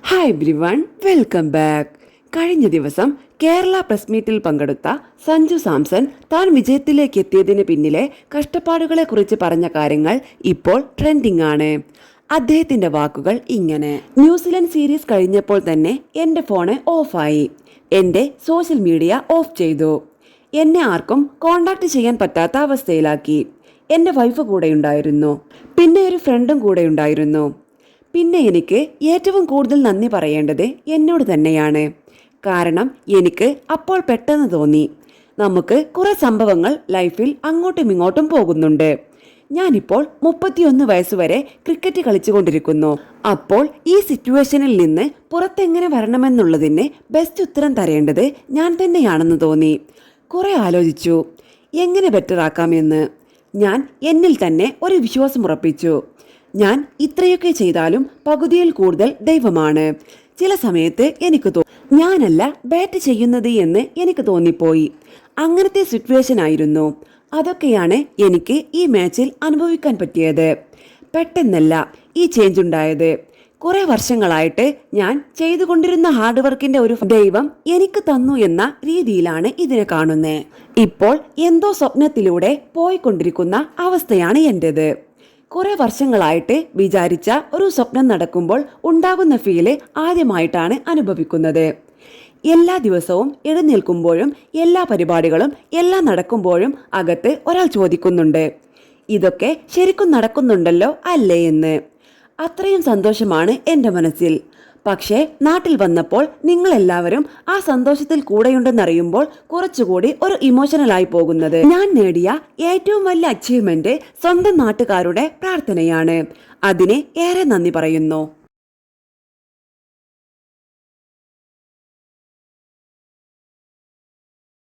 Hi everyone, welcome back. കഴിഞ്ഞ ദിവസം Kerala press മീറ്റിൽ പങ്കെടുത്ത സഞ്ജു സാംസൺ താൻ വിജയത്തിലേക്ക് എത്തിയതിന് പിന്നിലെ കഷ്ടപ്പാടുകളെ കുറിച്ച് പറഞ്ഞ കാര്യങ്ങൾ ഇപ്പോൾ ട്രെൻഡിംഗ് ആണ്. അദ്ദേഹത്തിന്റെ വാക്കുകൾ ഇങ്ങനെ: ന്യൂസിലൻഡ് സീരീസ് കഴിഞ്ഞപ്പോൾ തന്നെ എൻ്റെ ഫോണ് ഓഫായി, എൻ്റെ സോഷ്യൽ മീഡിയ ഓഫ് ചെയ്തു, എന്നെ ആർക്കും കോണ്ടാക്ട് ചെയ്യാൻ പറ്റാത്ത അവസ്ഥയിലാക്കി. എൻ്റെ വൈഫ് കൂടെ ഉണ്ടായിരുന്നു, പിന്നെ ഒരു ഫ്രണ്ടും കൂടെ ഉണ്ടായിരുന്നു. പിന്നെ എനിക്ക് ഏറ്റവും കൂടുതൽ നന്ദി പറയേണ്ടത് എന്നോട് തന്നെയാണ്. കാരണം എനിക്ക് അപ്പോൾ പെട്ടെന്ന് തോന്നി, നമുക്ക് കുറെ സംഭവങ്ങൾ ലൈഫിൽ അങ്ങോട്ടും ഇങ്ങോട്ടും പോകുന്നുണ്ട്. ഞാനിപ്പോൾ 31 വയസ്സുവരെ ക്രിക്കറ്റ് കളിച്ചുകൊണ്ടിരിക്കുന്നു. അപ്പോൾ ഈ സിറ്റുവേഷനിൽ നിന്ന് പുറത്തെങ്ങനെ വരണമെന്നുള്ളതിന് ബെസ്റ്റ് ഉത്തരം തരേണ്ടത് ഞാൻ തന്നെയാണെന്ന് തോന്നി. കുറെ ആലോചിച്ചു എങ്ങനെ ബെറ്റർ ആക്കാമെന്ന്. ഞാൻ എന്നിൽ തന്നെ ഒരു വിശ്വാസം ഉറപ്പിച്ചു. ഞാൻ ഇത്രയൊക്കെ ചെയ്താലും പകുതിയിൽ കൂടുതൽ ദൈവമാണ്. ചില സമയത്ത് എനിക്ക് ഞാനല്ല ബാറ്റ് ചെയ്യുന്നത് എന്ന് എനിക്ക് തോന്നിപ്പോയി. അങ്ങനത്തെ സിറ്റുവേഷൻ ആയിരുന്നു. അതൊക്കെയാണ് എനിക്ക് ഈ മാച്ചിൽ അനുഭവിക്കാൻ പറ്റിയത്. പെട്ടെന്നല്ല ഈ ചേഞ്ച് ഉണ്ടായത്. കുറെ വർഷങ്ങളായിട്ട് ഞാൻ ചെയ്തുകൊണ്ടിരുന്ന ഹാർഡ് വർക്കിന്റെ ഒരു ദൈവം എനിക്ക് തന്നു എന്ന രീതിയിലാണ് ഇതിനെ കാണുന്നത്. ഇപ്പോൾ എന്തോ സ്വപ്നത്തിലൂടെ പോയിക്കൊണ്ടിരിക്കുന്ന അവസ്ഥയാണ് എന്റേത്. കുറെ വർഷങ്ങളായിട്ട് വിചാരിച്ച ഒരു സ്വപ്നം നടക്കുമ്പോൾ ഉണ്ടാകുന്ന ഫീല് ആദ്യമായിട്ടാണ് അനുഭവിക്കുന്നത്. എല്ലാ ദിവസവും എഴുന്നേൽക്കുമ്പോഴും എല്ലാ പരിപാടികളും എല്ലാം നടക്കുമ്പോഴും അകത്ത് ഒരാൾ ചോദിക്കുന്നുണ്ട്, ഇതൊക്കെ ശരിക്കും നടക്കുന്നുണ്ടല്ലോ അല്ലേ എന്ന്. അത്രയും സന്തോഷമാണ് എൻ്റെ മനസ്സിൽ. പക്ഷേ നാട്ടിൽ വന്നപ്പോൾ നിങ്ങളെല്ലാവരും ആ സന്തോഷത്തിൽ കൂടെയുണ്ടെന്നറിയുമ്പോൾ കുറച്ചുകൂടി ഒരു ഇമോഷണലായി പോകുന്നത്. ഞാൻ നേടിയ ഏറ്റവും വലിയ അച്ചീവ്മെന്റ് സ്വന്തം നാട്ടുകാരുടെ പ്രാർത്ഥനയാണ്. അതിന് ഏറെ നന്ദി പറയുന്നു.